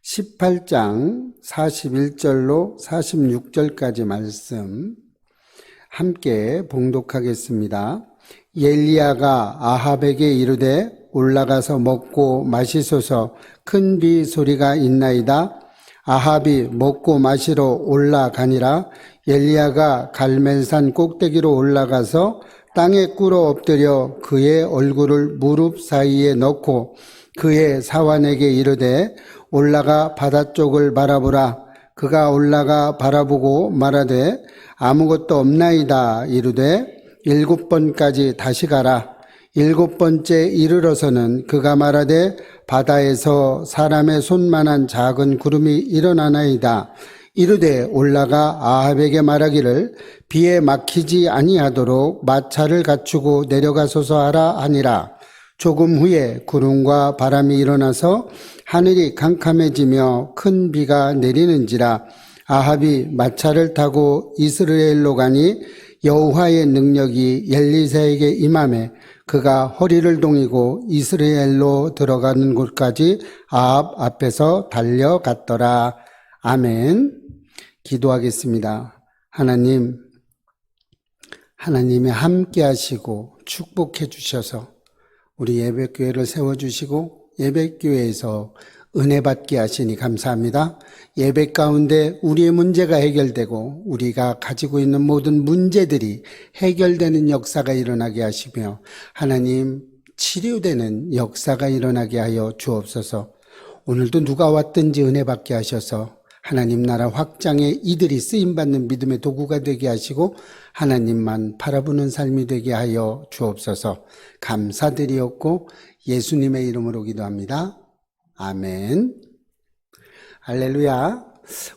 18장 41절로 46절까지 말씀 함께 봉독하겠습니다. 엘리야가 아합에게 이르되 올라가서 먹고 마시소서, 큰 비 소리가 있나이다. 아합이 먹고 마시러 올라가니라. 엘리야가 갈멜산 꼭대기로 올라가서 땅에 꿇어 엎드려 그의 얼굴을 무릎 사이에 넣고 그의 사환에게 이르되 올라가 바다 쪽을 바라보라. 그가 올라가 바라보고 말하되 아무것도 없나이다. 이르되 7번까지 다시 가라. 7번째 이르러서는 그가 말하되 바다에서 사람의 손만한 작은 구름이 일어나나이다. 이르되 올라가 아합에게 말하기를 비에 막히지 아니하도록 마차를 갖추고 내려가소서 하라 하니라. 조금 후에 구름과 바람이 일어나서 하늘이 캄캄해지며 큰 비가 내리는지라. 아합이 마차를 타고 이스라엘로 가니 여호와의 능력이 엘리사에게 임하매 그가 허리를 동이고 이스라엘로 들어가는 곳까지 아합 앞에서 달려갔더라. 아멘. 기도하겠습니다. 하나님이 함께 하시고 축복해 주셔서 우리 예배교회를 세워주시고 예배교회에서 은혜 받게 하시니 감사합니다. 예배 가운데 우리의 문제가 해결되고 우리가 가지고 있는 모든 문제들이 해결되는 역사가 일어나게 하시며 하나님 치료되는 역사가 일어나게 하여 주옵소서. 오늘도 누가 왔든지 은혜 받게 하셔서 하나님 나라 확장에 이들이 쓰임받는 믿음의 도구가 되게 하시고 하나님만 바라보는 삶이 되게 하여 주옵소서. 감사드리옵고 예수님의 이름으로 기도합니다. 아멘. 할렐루야.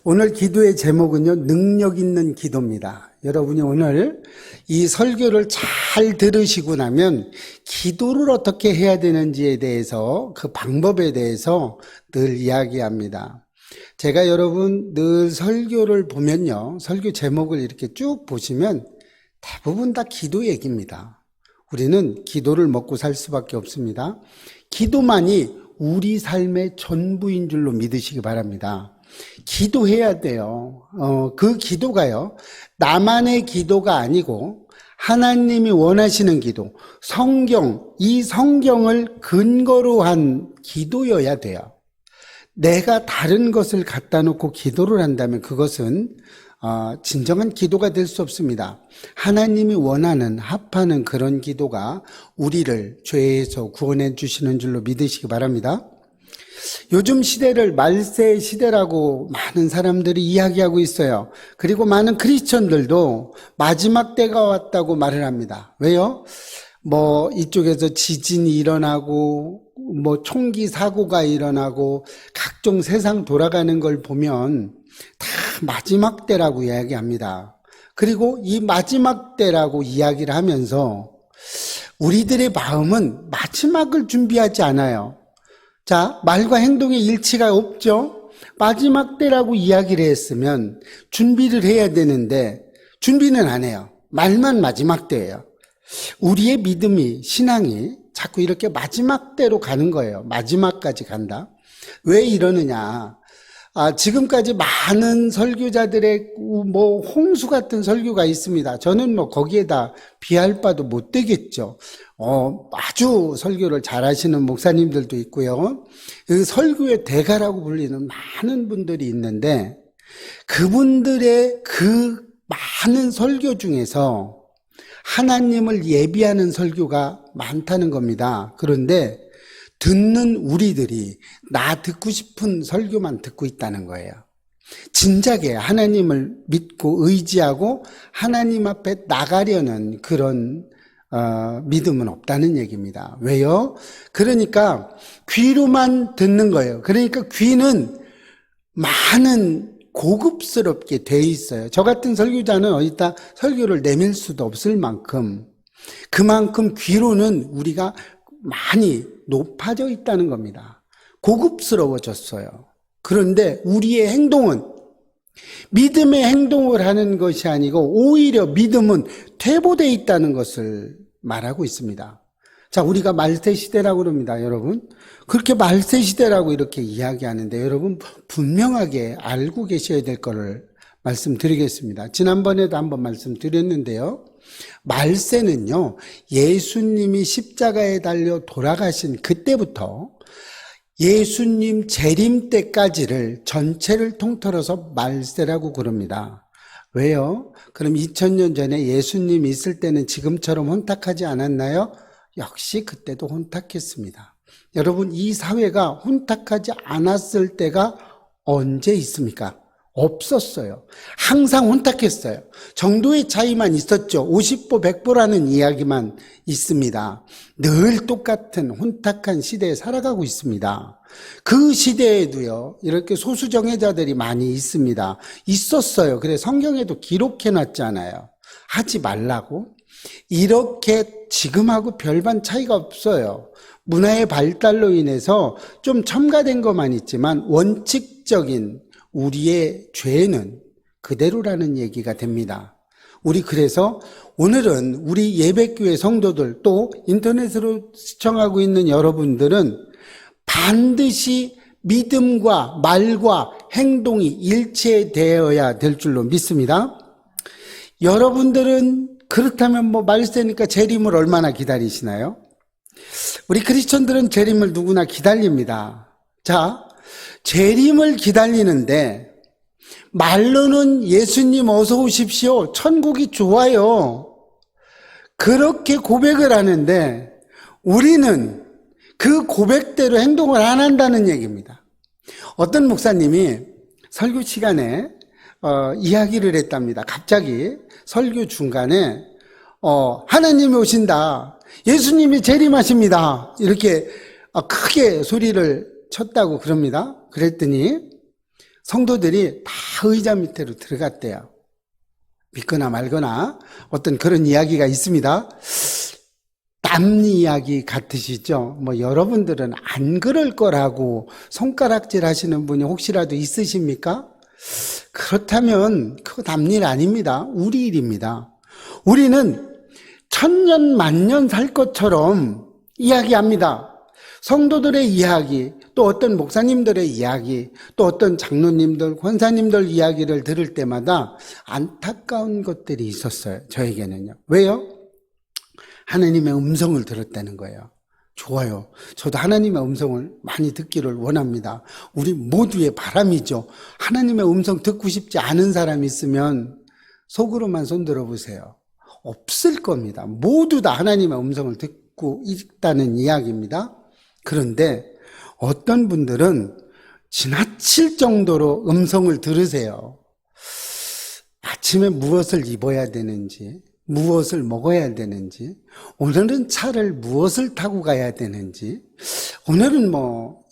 오늘 기도의 제목은요, 능력 있는 기도입니다. 여러분이 오늘 이 설교를 잘 들으시고 나면 기도를 어떻게 해야 되는지에 대해서 그 방법에 대해서 늘 이야기합니다. 제가 여러분 늘 설교를 보면요, 설교 제목을 이렇게 쭉 보시면 대부분 다 기도 얘기입니다. 우리는 기도를 먹고 살 수밖에 없습니다. 기도만이 우리 삶의 전부인 줄로 믿으시기 바랍니다. 기도해야 돼요. 그 기도가요, 나만의 기도가 아니고 하나님이 원하시는 기도, 이 성경을 근거로 한 기도여야 돼요. 내가 다른 것을 갖다 놓고 기도를 한다면 그것은 진정한 기도가 될 수 없습니다. 하나님이 원하는 합하는 그런 기도가 우리를 죄에서 구원해 주시는 줄로 믿으시기 바랍니다. 요즘 시대를 말세 시대라고 많은 사람들이 이야기하고 있어요. 그리고 많은 크리스천들도 마지막 때가 왔다고 말을 합니다. 왜요? 이쪽에서 지진이 일어나고 총기 사고가 일어나고 각종 세상 돌아가는 걸 보면 다 마지막 때라고 이야기합니다. 그리고 이 마지막 때라고 이야기를 하면서 우리들의 마음은 마지막을 준비하지 않아요. 자, 말과 행동의 일치가 없죠. 마지막 때라고 이야기를 했으면 준비를 해야 되는데 준비는 안 해요. 말만 마지막 때예요. 우리의 믿음이, 신앙이 자꾸 이렇게 마지막 때로 가는 거예요. 마지막까지 간다. 왜 이러느냐? 지금까지 많은 설교자들의 홍수 같은 설교가 있습니다. 저는 거기에다 비할 바도 못 되겠죠. 아주 설교를 잘하시는 목사님들도 있고요. 그 설교의 대가라고 불리는 많은 분들이 있는데 그분들의 그 많은 설교 중에서 하나님을 예비하는 설교가 많다는 겁니다. 그런데 듣는 우리들이 나 듣고 싶은 설교만 듣고 있다는 거예요. 진작에 하나님을 믿고 의지하고 하나님 앞에 나가려는 그런 믿음은 없다는 얘기입니다. 왜요? 그러니까 귀로만 듣는 거예요. 그러니까 귀는 많은 고급스럽게 돼 있어요. 저 같은 설교자는 어디다 설교를 내밀 수도 없을 만큼 그만큼 귀로는 우리가 많이 높아져 있다는 겁니다. 고급스러워졌어요. 그런데 우리의 행동은 믿음의 행동을 하는 것이 아니고 오히려 믿음은 퇴보되어 있다는 것을 말하고 있습니다. 자, 우리가 말세 시대라고 그럽니다, 여러분. 그렇게 말세 시대라고 이렇게 이야기하는데 여러분 분명하게 알고 계셔야 될 거를 말씀드리겠습니다. 지난번에도 한번 말씀드렸는데요. 말세는요, 예수님이 십자가에 달려 돌아가신 그때부터 예수님 재림 때까지를 전체를 통틀어서 말세라고 그럽니다. 왜요? 그럼 2000년 전에 예수님이 있을 때는 지금처럼 혼탁하지 않았나요? 역시 그때도 혼탁했습니다. 여러분, 이 사회가 혼탁하지 않았을 때가 언제 있습니까? 없었어요. 항상 혼탁했어요. 정도의 차이만 있었죠. 50보 100보라는 이야기만 있습니다. 늘 똑같은 혼탁한 시대에 살아가고 있습니다. 그 시대에도요, 이렇게 소수정예자들이 많이 있습니다. 있었어요. 그래서 성경에도 기록해놨잖아요. 하지 말라고. 이렇게 지금하고 별반 차이가 없어요. 문화의 발달로 인해서 좀 첨가된 것만 있지만 원칙적인 우리의 죄는 그대로라는 얘기가 됩니다. 우리 그래서 오늘은 우리 예배교회 성도들 또 인터넷으로 시청하고 있는 여러분들은 반드시 믿음과 말과 행동이 일치되어야 될 줄로 믿습니다. 여러분들은 그렇다면 뭐 말세니까 재림을 얼마나 기다리시나요? 우리 크리스천들은 재림을 누구나 기다립니다. 자, 재림을 기다리는데 말로는 예수님 어서 오십시오. 천국이 좋아요. 그렇게 고백을 하는데 우리는 그 고백대로 행동을 안 한다는 얘기입니다. 어떤 목사님이 설교 시간에 이야기를 했답니다. 갑자기 설교 중간에 하나님이 오신다. 예수님이 재림하십니다. 이렇게 크게 소리를 쳤다고 그럽니다. 그랬더니 성도들이 다 의자 밑으로 들어갔대요. 믿거나 말거나 어떤 그런 이야기가 있습니다. 남 이야기 같으시죠? 뭐 여러분들은 안 그럴 거라고 손가락질 하시는 분이 혹시라도 있으십니까? 그렇다면 그거 남 일 아닙니다. 우리 일입니다. 우리는 천년 만년 살 것처럼 이야기합니다. 성도들의 이야기, 또 어떤 목사님들의 이야기, 또 어떤 장로님들, 권사님들 이야기를 들을 때마다 안타까운 것들이 있었어요. 저에게는요. 왜요? 하나님의 음성을 들었다는 거예요. 좋아요. 저도 하나님의 음성을 많이 듣기를 원합니다. 우리 모두의 바람이죠. 하나님의 음성 듣고 싶지 않은 사람이 있으면 속으로만 손들어 보세요. 없을 겁니다. 모두 다 하나님의 음성을 듣고 있다는 이야기입니다. 그런데 어떤 분들은 지나칠 정도로 음성을 들으세요. 아침에 무엇을 입어야 되는지, 무엇을 먹어야 되는지, 오늘은 차를 무엇을 타고 가야 되는지, 오늘은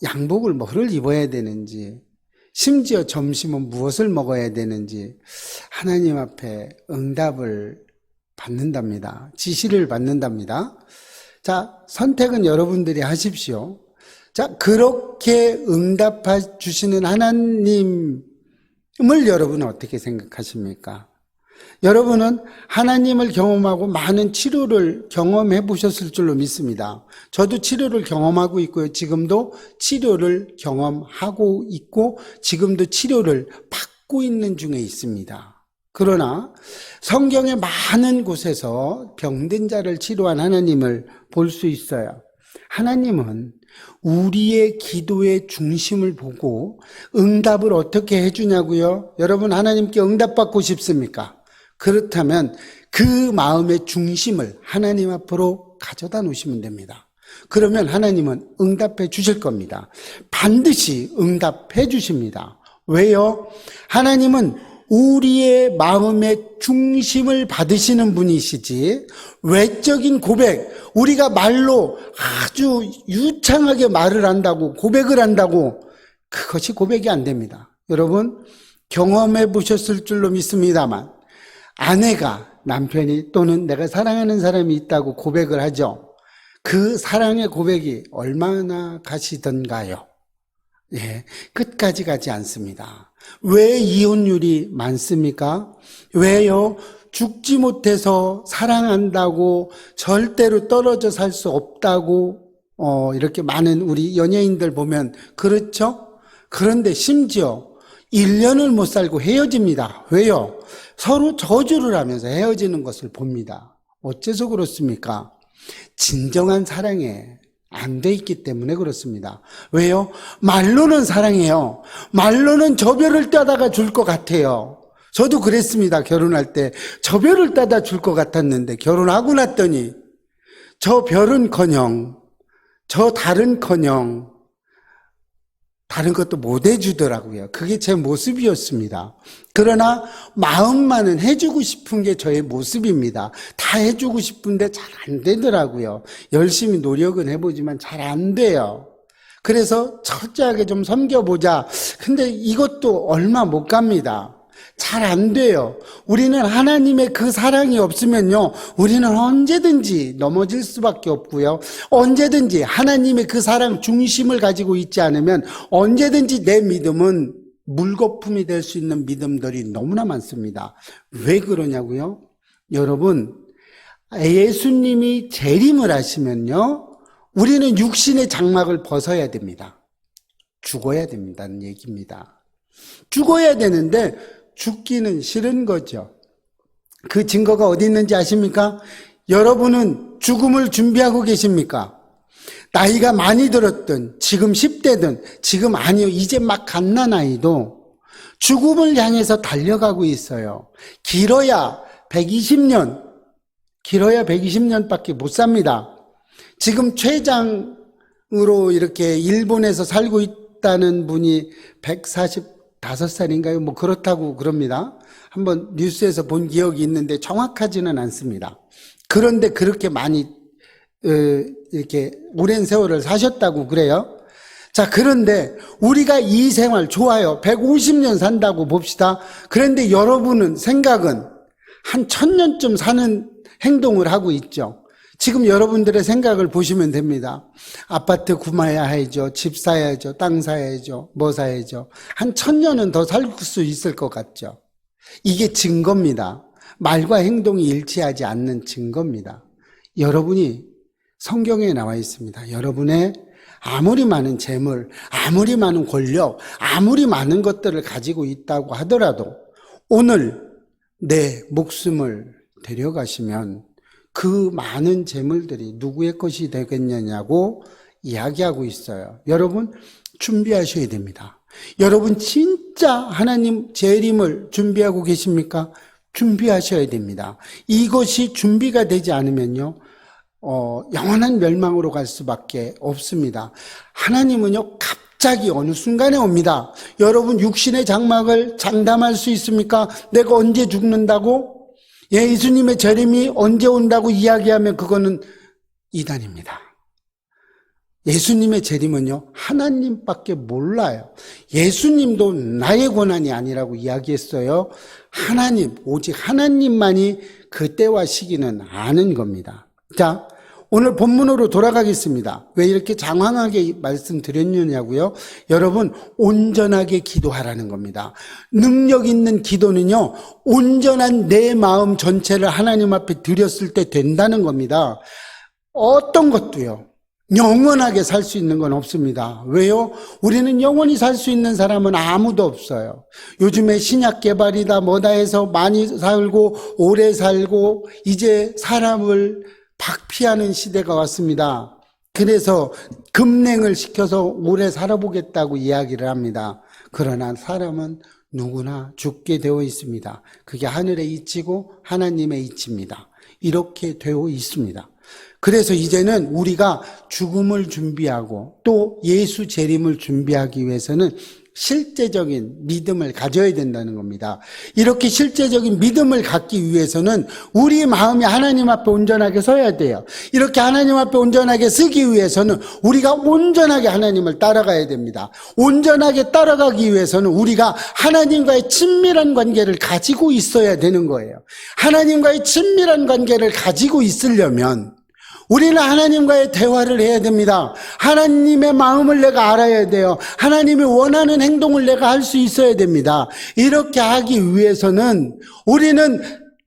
양복을 뭐를 입어야 되는지, 심지어 점심은 무엇을 먹어야 되는지 하나님 앞에 응답을 받는답니다. 지시를 받는답니다. 자, 선택은 여러분들이 하십시오. 자, 그렇게 응답해 주시는 하나님을 여러분은 어떻게 생각하십니까? 여러분은 하나님을 경험하고 많은 치료를 경험해 보셨을 줄로 믿습니다. 저도 치료를 경험하고 있고요. 지금도 치료를 경험하고 있고 지금도 치료를 받고 있는 중에 있습니다. 그러나 성경의 많은 곳에서 병든 자를 치료한 하나님을 볼 수 있어요. 하나님은 우리의 기도의 중심을 보고 응답을 어떻게 해주냐고요? 여러분 하나님께 응답받고 싶습니까? 그렇다면 그 마음의 중심을 하나님 앞으로 가져다 놓으시면 됩니다. 그러면 하나님은 응답해 주실 겁니다. 반드시 응답해 주십니다. 왜요? 하나님은 우리의 마음의 중심을 받으시는 분이시지 외적인 고백, 우리가 말로 아주 유창하게 말을 한다고 고백을 한다고 그것이 고백이 안 됩니다. 여러분 경험해 보셨을 줄로 믿습니다만 아내가 남편이 또는 내가 사랑하는 사람이 있다고 고백을 하죠. 그 사랑의 고백이 얼마나 가시던가요? 예, 끝까지 가지 않습니다. 왜 이혼율이 많습니까? 왜요? 죽지 못해서 사랑한다고 절대로 떨어져 살 수 없다고 이렇게 많은 우리 연예인들 보면 그렇죠? 그런데 심지어 1년을 못 살고 헤어집니다. 왜요? 서로 저주를 하면서 헤어지는 것을 봅니다. 어째서 그렇습니까? 진정한 사랑에 안 돼 있기 때문에 그렇습니다. 왜요? 말로는 사랑해요. 말로는 저 별을 따다가 줄 것 같아요. 저도 그랬습니다. 결혼할 때 저 별을 따다 줄 것 같았는데 결혼하고 났더니 저 별은커녕 저 달은커녕 다른 것도 못 해주더라고요. 그게 제 모습이었습니다. 그러나 마음만은 해주고 싶은 게 저의 모습입니다. 다 해주고 싶은데 잘 안 되더라고요. 열심히 노력은 해보지만 잘 안 돼요. 그래서 철저하게 좀 섬겨보자. 근데 이것도 얼마 못 갑니다. 잘 안 돼요. 우리는 하나님의 그 사랑이 없으면요, 우리는 언제든지 넘어질 수밖에 없고요. 언제든지 하나님의 그 사랑 중심을 가지고 있지 않으면 언제든지 내 믿음은 물거품이 될 수 있는 믿음들이 너무나 많습니다. 왜 그러냐고요? 여러분, 예수님이 재림을 하시면요, 우리는 육신의 장막을 벗어야 됩니다. 죽어야 된다는 얘기입니다. 죽어야 되는데 죽기는 싫은 거죠. 그 증거가 어디 있는지 아십니까? 여러분은 죽음을 준비하고 계십니까? 나이가 많이 들었든 지금 10대든 지금 아니요 이제 막 갓난아이도 죽음을 향해서 달려가고 있어요. 길어야 120년밖에 못 삽니다. 지금 최장으로 이렇게 일본에서 살고 있다는 분이 145살인가요? 뭐 그렇다고 그럽니다. 한번 뉴스에서 본 기억이 있는데 정확하지는 않습니다. 그런데 그렇게 많이 이렇게 오랜 세월을 사셨다고 그래요. 자, 그런데 우리가 이 생활 좋아요. 150년 산다고 봅시다. 그런데 여러분은 생각은 한 1000년쯤 사는 행동을 하고 있죠. 지금 여러분들의 생각을 보시면 됩니다. 아파트 구매해야죠. 집 사야죠. 땅 사야죠. 뭐 사야죠. 한 1000년은 더 살 수 있을 것 같죠. 이게 증거입니다. 말과 행동이 일치하지 않는 증거입니다. 여러분이 성경에 나와 있습니다. 여러분의 아무리 많은 재물, 아무리 많은 권력, 아무리 많은 것들을 가지고 있다고 하더라도 오늘 내 목숨을 데려가시면 그 많은 재물들이 누구의 것이 되겠느냐고 이야기하고 있어요. 여러분 준비하셔야 됩니다. 여러분 진짜 하나님 재림을 준비하고 계십니까? 준비하셔야 됩니다. 이것이 준비가 되지 않으면요, 영원한 멸망으로 갈 수밖에 없습니다. 하나님은요, 갑자기 어느 순간에 옵니다. 여러분 육신의 장막을 장담할 수 있습니까? 내가 언제 죽는다고? 예수님의 재림이 언제 온다고 이야기하면 그거는 이단입니다. 예수님의 재림은요, 하나님밖에 몰라요. 예수님도 나의 권한이 아니라고 이야기했어요. 하나님, 오직 하나님만이 그 때와 시기는 아는 겁니다. 자, 오늘 본문으로 돌아가겠습니다. 왜 이렇게 장황하게 말씀드렸느냐고요? 여러분, 온전하게 기도하라는 겁니다. 능력 있는 기도는요, 온전한 내 마음 전체를 하나님 앞에 드렸을 때 된다는 겁니다. 어떤 것도요, 영원하게 살 수 있는 건 없습니다. 왜요? 우리는 영원히 살 수 있는 사람은 아무도 없어요. 요즘에 신약 개발이다 뭐다 해서 많이 살고 오래 살고 이제 사람을 박피하는 시대가 왔습니다. 그래서 금냉을 시켜서 오래 살아보겠다고 이야기를 합니다. 그러나 사람은 누구나 죽게 되어 있습니다. 그게 하늘의 이치고 하나님의 이치입니다. 이렇게 되어 있습니다. 그래서 이제는 우리가 죽음을 준비하고 또 예수 재림을 준비하기 위해서는 실제적인 믿음을 가져야 된다는 겁니다. 이렇게 실제적인 믿음을 갖기 위해서는 우리 마음이 하나님 앞에 온전하게 서야 돼요. 이렇게 하나님 앞에 온전하게 서기 위해서는 우리가 온전하게 하나님을 따라가야 됩니다. 온전하게 따라가기 위해서는 우리가 하나님과의 친밀한 관계를 가지고 있어야 되는 거예요. 하나님과의 친밀한 관계를 가지고 있으려면 우리는 하나님과의 대화를 해야 됩니다. 하나님의 마음을 내가 알아야 돼요. 하나님이 원하는 행동을 내가 할 수 있어야 됩니다. 이렇게 하기 위해서는 우리는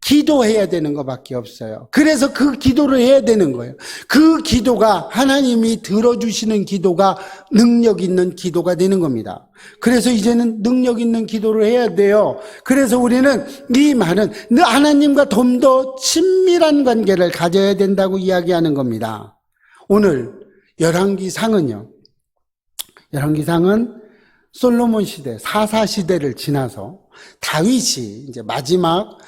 기도해야 되는 것밖에 없어요. 그래서 그 기도를 해야 되는 거예요. 그 기도가 하나님이 들어주시는 기도가 능력 있는 기도가 되는 겁니다. 그래서 이제는 능력 있는 기도를 해야 돼요. 그래서 우리는 이 말은 하나님과 좀 더 친밀한 관계를 가져야 된다고 이야기하는 겁니다. 오늘 열왕기상은요. 열왕기상은 솔로몬 시대, 사사 시대를 지나서 다윗이 이제 마지막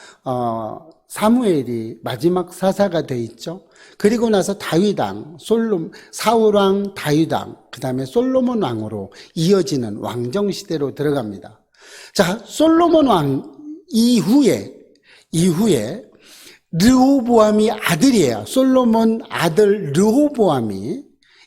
사무엘이 마지막 사사가 돼 있죠. 그리고 나서 다윗왕, 사울왕, 다윗왕, 그다음에 솔로몬 왕으로 이어지는 왕정 시대로 들어갑니다. 자, 솔로몬 왕 이후에 르호보암이 아들이에요. 솔로몬 아들 르호보암이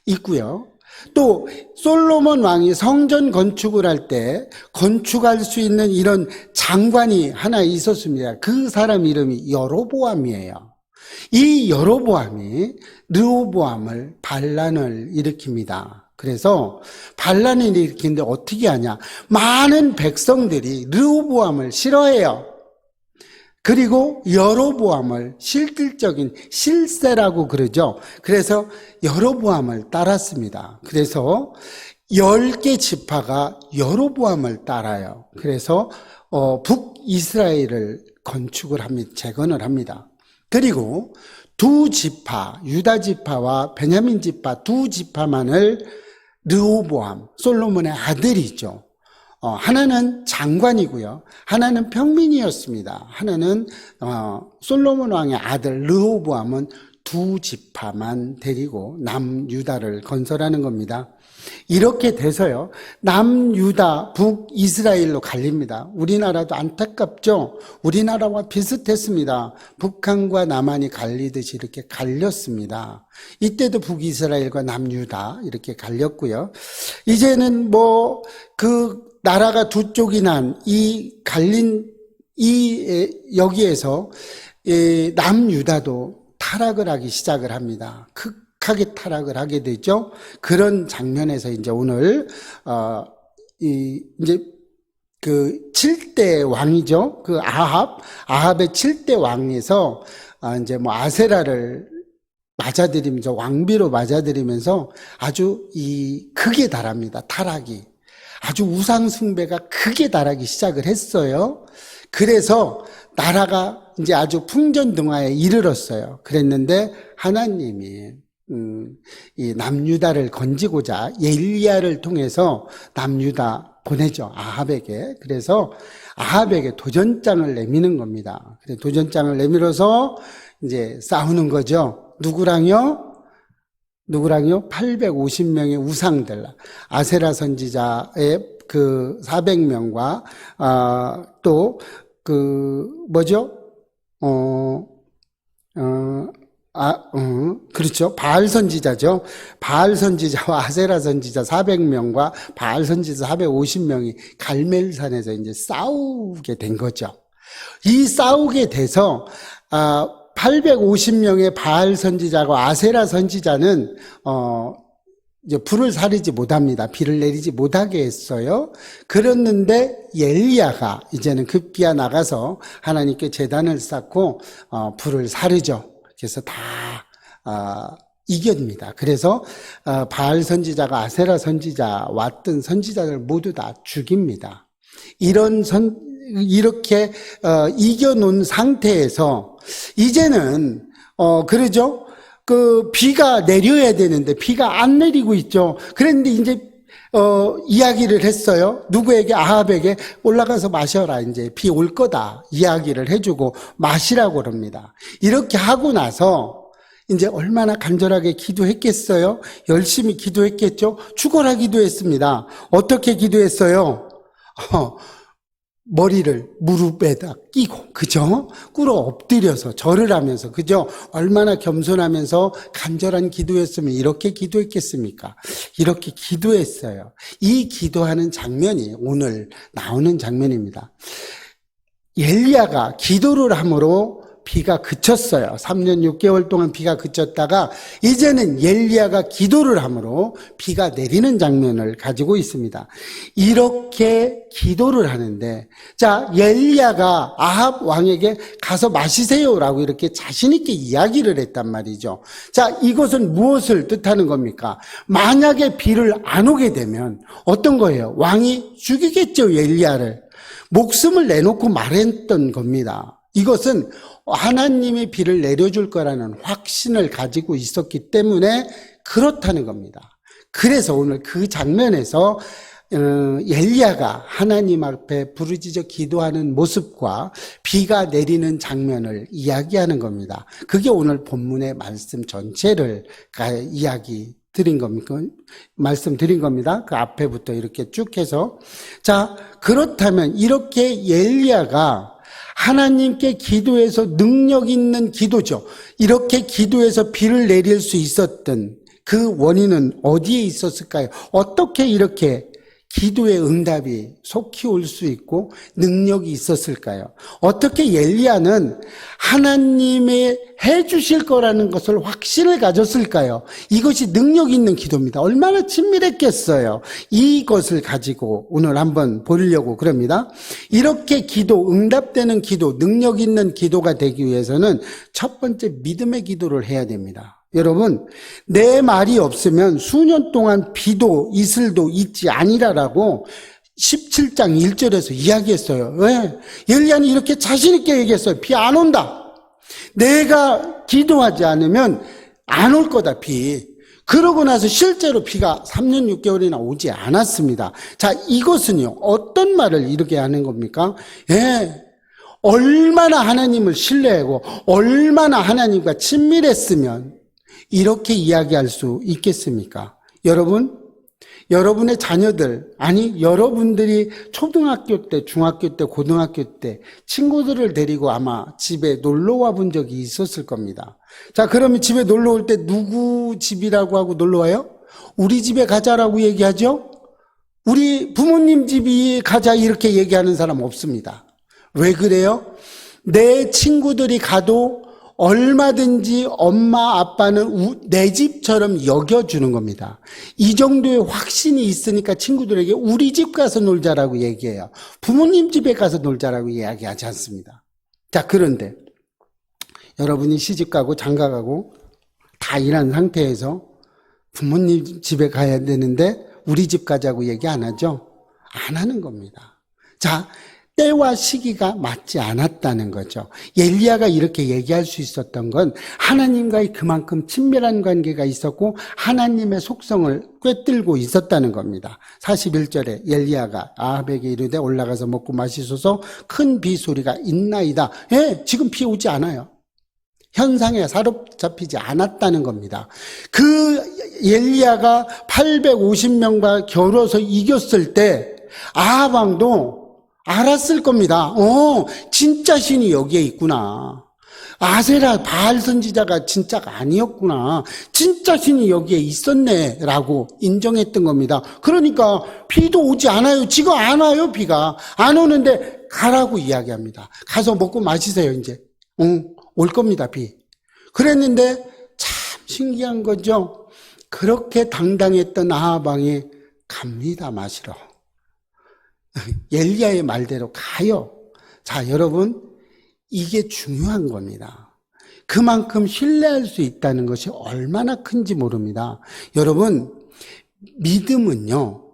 있고요. 또 솔로몬 왕이 성전 건축을 할 때 건축할 수 있는 이런 장관이 하나 있었습니다. 그 사람 이름이 여로보암이에요. 이 여로보암이 르호보암을 반란을 일으킵니다. 그래서 반란을 일으키는데 어떻게 하냐? 많은 백성들이 르호보암을 싫어해요. 그리고 여로보암을 실질적인 실세라고 그러죠. 그래서 여로보암을 따랐습니다. 그래서 10개 지파가 여로보암을 따라요. 그래서 북이스라엘을 건축을 합니다. 재건을 합니다. 그리고 두 지파, 유다 지파와 베냐민 지파 두 지파만을 르호보암, 솔로몬의 아들이죠. 하나는 장관이고요. 하나는 평민이었습니다. 하나는 솔로몬 왕의 아들 르호보암은 두 지파만 데리고 남유다를 건설하는 겁니다. 이렇게 돼서요. 남유다, 북이스라엘로 갈립니다. 우리나라도 안타깝죠. 우리나라와 비슷했습니다. 북한과 남한이 갈리듯이 이렇게 갈렸습니다. 이때도 북이스라엘과 남유다 이렇게 갈렸고요. 이제는 나라가 두 쪽이 난 여기에서 남유다도 타락을 하기 시작을 합니다. 극하게 타락을 하게 되죠. 그런 장면에서 이제 오늘 이제 그 7대 왕이죠. 그 아합의 7대 왕에서 이제 아세라를 맞아들이면서 왕비로 맞아들이면서 아주 극에 달합니다. 타락이. 아주 우상숭배가 크게 달하기 시작을 했어요. 그래서 나라가 이제 아주 풍전등화에 이르렀어요. 그랬는데 하나님이 이 남유다를 건지고자 엘리야를 통해서 남유다 보내죠. 아합에게. 그래서 아합에게 도전장을 내미는 겁니다. 그래서 도전장을 내밀어서 이제 싸우는 거죠. 누구랑요? 850명의 우상들, 아세라 선지자의 그 400명과 그렇죠. 바알 선지자죠. 바알 선지자와 아세라 선지자 400명과 바알 선지자 450명이 갈멜산에서 이제 싸우게 된 거죠. 이 싸우게 돼서 850명의 바알 선지자와 아세라 선지자는 이제 불을 사리지 못합니다. 비를 내리지 못하게 했어요. 그랬는데 엘리야가 이제는 급기야 나가서 하나님께 제단을 쌓고 불을 사르죠. 그래서 다 이깁니다. 그래서 바알 선지자가 아세라 선지자 왔던 선지자들 모두 다 죽입니다. 이렇게 이겨놓은 상태에서 이제는 그러죠. 그 비가 내려야 되는데 비가 안 내리고 있죠. 그런데 이제 이야기를 했어요. 누구에게? 아합에게 올라가서 마셔라. 이제 비 올 거다. 이야기를 해주고 마시라고 그럽니다. 이렇게 하고 나서 이제 얼마나 간절하게 기도했겠어요? 열심히 기도했겠죠? 죽어라 기도했습니다. 어떻게 기도했어요? 머리를 무릎에다 끼고, 그죠? 꿇어 엎드려서 절을 하면서, 그죠? 얼마나 겸손하면서 간절한 기도였으면 이렇게 기도했겠습니까? 이렇게 기도했어요. 이 기도하는 장면이 오늘 나오는 장면입니다. 엘리야가 기도를 함으로 비가 그쳤어요. 3년 6개월 동안 비가 그쳤다가 이제는 엘리야가 기도를 함으로 비가 내리는 장면을 가지고 있습니다. 이렇게 기도를 하는데, 자, 엘리야가 아합 왕에게 가서 마시세요라고 이렇게 자신 있게 이야기를 했단 말이죠. 자, 이것은 무엇을 뜻하는 겁니까? 만약에 비를 안 오게 되면 어떤 거예요? 왕이 죽이겠죠, 엘리야를. 목숨을 내놓고 말했던 겁니다. 이것은 하나님의 비를 내려줄 거라는 확신을 가지고 있었기 때문에 그렇다는 겁니다. 그래서 오늘 그 장면에서 엘리야가 하나님 앞에 부르짖어 기도하는 모습과 비가 내리는 장면을 이야기하는 겁니다. 그게 오늘 본문의 말씀 전체를 말씀드린 겁니다. 그 앞에부터 이렇게 쭉 해서. 자, 그렇다면 이렇게 엘리야가 하나님께 기도해서 능력 있는 기도죠. 이렇게 기도해서 비를 내릴 수 있었던 그 원인은 어디에 있었을까요? 어떻게 이렇게 기도의 응답이 속히 올 수 있고 능력이 있었을까요? 어떻게 엘리야는 하나님의 해주실 거라는 것을 확신을 가졌을까요? 이것이 능력 있는 기도입니다. 얼마나 친밀했겠어요. 이것을 가지고 오늘 한번 보려고 그럽니다. 이렇게 기도, 응답되는 기도, 능력 있는 기도가 되기 위해서는 첫 번째 믿음의 기도를 해야 됩니다. 여러분, 내 말이 없으면 수년 동안 비도 이슬도 있지 아니라라고 17장 1절에서 이야기했어요. 왜? 엘리야는 이렇게 자신 있게 얘기했어요. 비 안 온다. 내가 기도하지 않으면 안 올 거다, 비. 그러고 나서 실제로 비가 3년 6개월이나 오지 않았습니다. 자, 이것은요, 어떤 말을 이렇게 하는 겁니까? 예. 얼마나 하나님을 신뢰하고 얼마나 하나님과 친밀했으면 이렇게 이야기할 수 있겠습니까? 여러분, 여러분의 자녀들, 아니 여러분들이 초등학교 때, 중학교 때, 고등학교 때 친구들을 데리고 아마 집에 놀러 와 본 적이 있었을 겁니다. 자, 그러면 집에 놀러 올 때 누구 집이라고 하고 놀러 와요? 우리 집에 가자라고 얘기하죠? 우리 부모님 집이 가자 이렇게 얘기하는 사람 없습니다. 왜 그래요? 내 친구들이 가도 얼마든지 엄마 아빠는 내 집처럼 여겨주는 겁니다. 이 정도의 확신이 있으니까 친구들에게 우리 집 가서 놀자라고 얘기해요. 부모님 집에 가서 놀자라고 이야기하지 않습니다. 자, 그런데 여러분이 시집가고 장가가고 다 일한 상태에서 부모님 집에 가야 되는데 우리 집 가자고 얘기 안 하죠? 안 하는 겁니다. 자, 때와 시기가 맞지 않았다는 거죠. 엘리야가 이렇게 얘기할 수 있었던 건 하나님과의 그만큼 친밀한 관계가 있었고 하나님의 속성을 꿰뚫고 있었다는 겁니다. 41절에 엘리야가 아합에게 이르되 올라가서 먹고 마시소서 큰 비 소리가 있나이다. 예, 지금 비 오지 않아요. 현상에 사로잡히지 않았다는 겁니다. 그 엘리야가 850명과 겨뤄서 이겼을 때 아합 왕도 알았을 겁니다. 진짜 신이 여기에 있구나. 아세라 바알 선지자가 진짜가 아니었구나. 진짜 신이 여기에 있었네 라고 인정했던 겁니다. 그러니까 비도 오지 않아요. 지금 안 와요. 비가 안 오는데 가라고 이야기합니다. 가서 먹고 마시세요. 이제 올 겁니다. 비. 그랬는데 참 신기한 거죠. 그렇게 당당했던 아합 왕이 갑니다. 마시러. 엘리야의 말대로 가요. 자, 여러분, 이게 중요한 겁니다. 그만큼 신뢰할 수 있다는 것이 얼마나 큰지 모릅니다. 여러분, 믿음은요,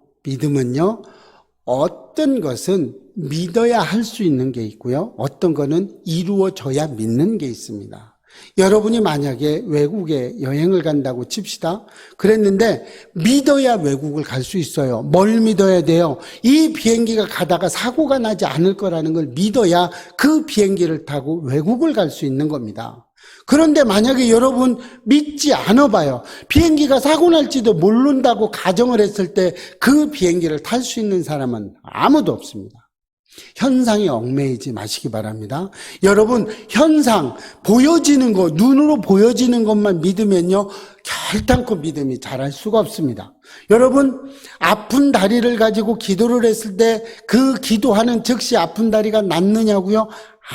어떤 것은 믿어야 할 수 있는 게 있고요. 어떤 거는 이루어져야 믿는 게 있습니다. 여러분이 만약에 외국에 여행을 간다고 칩시다. 그랬는데 믿어야 외국을 갈 수 있어요. 뭘 믿어야 돼요? 이 비행기가 가다가 사고가 나지 않을 거라는 걸 믿어야 그 비행기를 타고 외국을 갈 수 있는 겁니다. 그런데 만약에 여러분 믿지 않아 봐요. 비행기가 사고 날지도 모른다고 가정을 했을 때 그 비행기를 탈 수 있는 사람은 아무도 없습니다. 현상에 얽매이지 마시기 바랍니다. 여러분, 현상, 보여지는 것, 눈으로 보여지는 것만 믿으면요, 결단코 믿음이 자랄 수가 없습니다. 여러분, 아픈 다리를 가지고 기도를 했을 때 그 기도하는 즉시 아픈 다리가 낫느냐고요?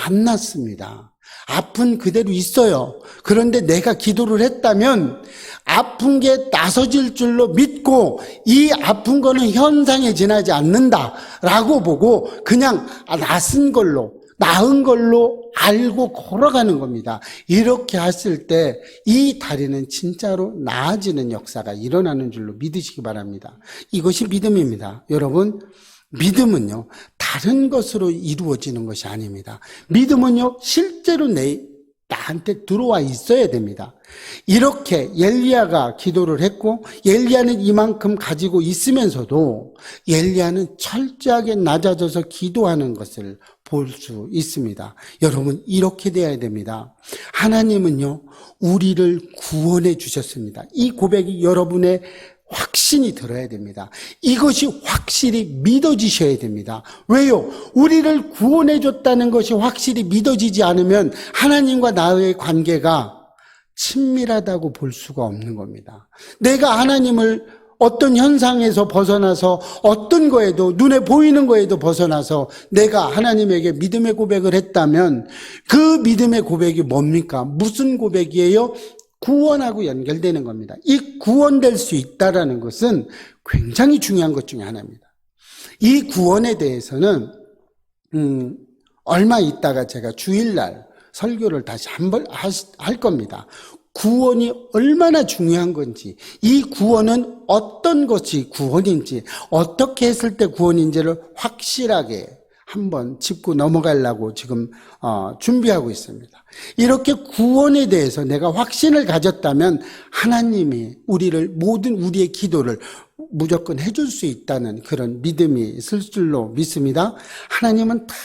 안 낫습니다. 아픈 그대로 있어요. 그런데 내가 기도를 했다면 아픈 게 나서질 줄로 믿고 이 아픈 거는 현상에 지나지 않는다라고 보고 그냥 나은 걸로 알고 걸어가는 겁니다. 이렇게 했을 때 이 다리는 진짜로 나아지는 역사가 일어나는 줄로 믿으시기 바랍니다. 이것이 믿음입니다. 여러분, 믿음은요, 다른 것으로 이루어지는 것이 아닙니다. 믿음은요, 실제로 나한테 들어와 있어야 됩니다. 이렇게 엘리야가 기도를 했고 엘리야는 이만큼 가지고 있으면서도 엘리야는 철저하게 낮아져서 기도하는 것을 볼 수 있습니다. 여러분, 이렇게 돼야 됩니다. 하나님은요, 우리를 구원해 주셨습니다. 이 고백이 여러분의 확신이 들어야 됩니다. 이것이 확실히 믿어지셔야 됩니다. 왜요? 우리를 구원해 줬다는 것이 확실히 믿어지지 않으면 하나님과 나의 관계가 친밀하다고 볼 수가 없는 겁니다. 내가 하나님을 어떤 현상에서 벗어나서 어떤 거에도 눈에 보이는 거에도 벗어나서 내가 하나님에게 믿음의 고백을 했다면 그 믿음의 고백이 뭡니까? 무슨 고백이에요? 구원하고 연결되는 겁니다. 이 구원될 수 있다라는 것은 굉장히 중요한 것 중에 하나입니다. 이 구원에 대해서는 얼마 있다가 제가 주일날 설교를 다시 한번 할 겁니다. 구원이 얼마나 중요한 건지, 이 구원은 어떤 것이 구원인지, 어떻게 했을 때 구원인지를 확실하게 한번 짚고 넘어가려고 지금 준비하고 있습니다. 이렇게 구원에 대해서 내가 확신을 가졌다면 하나님이 우리의 기도를 무조건 해줄 수 있다는 그런 믿음이 있을 줄로 믿습니다. 하나님은 다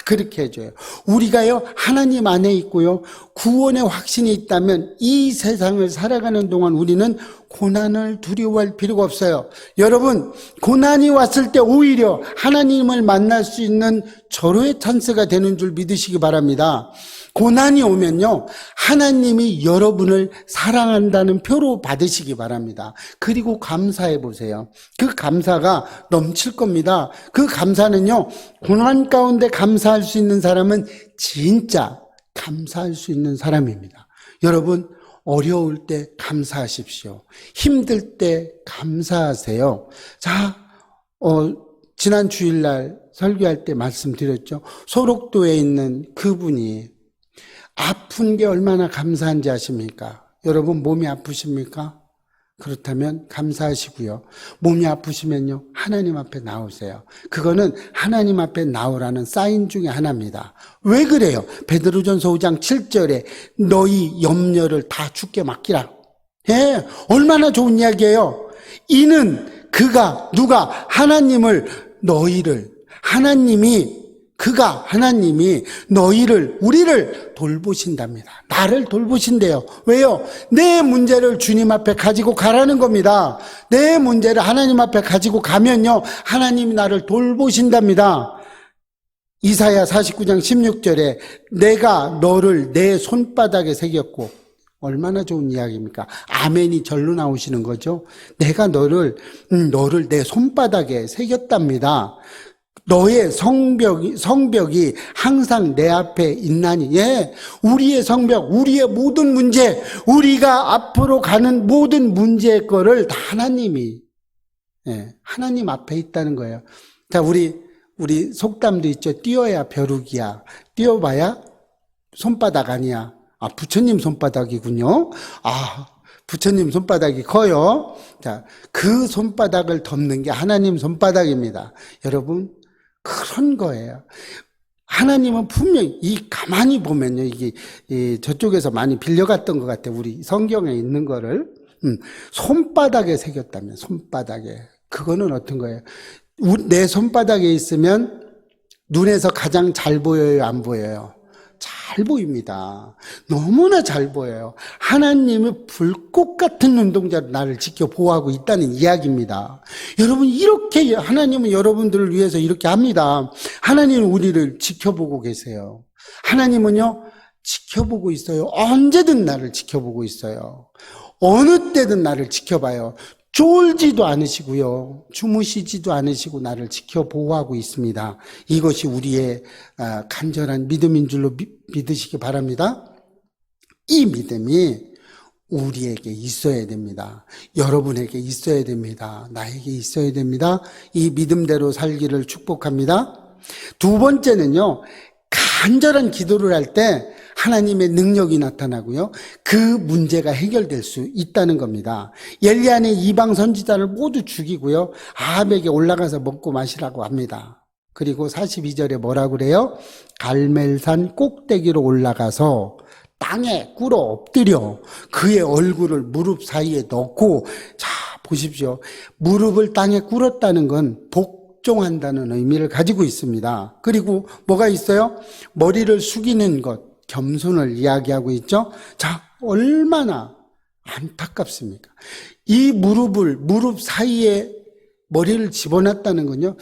그렇게 해줘요. 우리가요, 하나님 안에 있고요, 구원의 확신이 있다면 이 세상을 살아가는 동안 우리는 고난을 두려워할 필요가 없어요. 여러분, 고난이 왔을 때 오히려 하나님을 만날 수 있는 절호의 찬스가 되는 줄 믿으시기 바랍니다. 고난이 오면요, 하나님이 여러분을 사랑한다는 표로 받으시기 바랍니다. 그리고 감사해 보세요. 그 감사가 넘칠 겁니다. 그 감사는요, 고난 가운데 감사할 수 있는 사람은 진짜 감사할 수 있는 사람입니다. 여러분, 어려울 때 감사하십시오. 힘들 때 감사하세요. 자, 지난 주일날 설교할 때 말씀드렸죠. 소록도에 있는 그분이 아픈 게 얼마나 감사한지 아십니까? 여러분, 몸이 아프십니까? 그렇다면 감사하시고요. 몸이 아프시면요, 하나님 앞에 나오세요. 그거는 하나님 앞에 나오라는 사인 중에 하나입니다. 왜 그래요? 베드로전서 5장 7절에 너희 염려를 다 주께 맡기라. 예, 얼마나 좋은 이야기예요. 이는 누가 하나님이 우리를 돌보신답니다. 나를 돌보신대요. 왜요? 내 문제를 주님 앞에 가지고 가라는 겁니다. 내 문제를 하나님 앞에 가지고 가면요, 하나님이 나를 돌보신답니다. 이사야 49장 16절에 내가 너를 내 손바닥에 새겼고, 얼마나 좋은 이야기입니까? 아멘이 절로 나오시는 거죠. 내가 너를 내 손바닥에 새겼답니다. 너의 성벽이 항상 내 앞에 있나니. 예, 우리의 성벽, 우리의 모든 문제, 우리가 앞으로 가는 모든 문제의 거를 다 하나님 앞에 있다는 거예요. 자, 우리 속담도 있죠. 뛰어야 벼룩이야. 뛰어봐야 손바닥 아니야. 부처님 손바닥이군요. 부처님 손바닥이 커요. 자, 그 손바닥을 덮는 게 하나님 손바닥입니다. 여러분, 그런 거예요. 하나님은 분명히 가만히 보면요, 이게 저쪽에서 많이 빌려갔던 것 같아요. 우리 성경에 있는 거를 손바닥에 새겼다면, 손바닥에. 그거는 어떤 거예요? 내 손바닥에 있으면 눈에서 가장 잘 보여요, 안 보여요? 잘 보입니다. 너무나 잘 보여요. 하나님은 불꽃 같은 눈동자로 나를 지켜 보호하고 있다는 이야기입니다. 여러분, 이렇게 하나님은 여러분들을 위해서 이렇게 합니다. 하나님은 우리를 지켜보고 계세요. 하나님은요, 지켜보고 있어요. 언제든 나를 지켜보고 있어요. 어느 때든 나를 지켜봐요. 졸지도 않으시고요. 주무시지도 않으시고 나를 지켜 보호하고 있습니다. 이것이 우리의 간절한 믿음인 줄로 믿으시기 바랍니다. 이 믿음이 우리에게 있어야 됩니다. 여러분에게 있어야 됩니다. 나에게 있어야 됩니다. 이 믿음대로 살기를 축복합니다. 두 번째는요, 간절한 기도를 할 때 하나님의 능력이 나타나고요, 그 문제가 해결될 수 있다는 겁니다. 엘리야는 이방 선지자를 모두 죽이고요, 아합에게 올라가서 먹고 마시라고 합니다. 그리고 42절에 뭐라고 그래요? 갈멜산 꼭대기로 올라가서 땅에 꿇어 엎드려 그의 얼굴을 무릎 사이에 넣고, 자 보십시오. 무릎을 땅에 꿇었다는 건 복종한다는 의미를 가지고 있습니다. 그리고 뭐가 있어요? 머리를 숙이는 것, 겸손을 이야기하고 있죠. 자, 얼마나 안타깝습니까? 이 무릎 사이에 머리를 집어넣었다는 건요,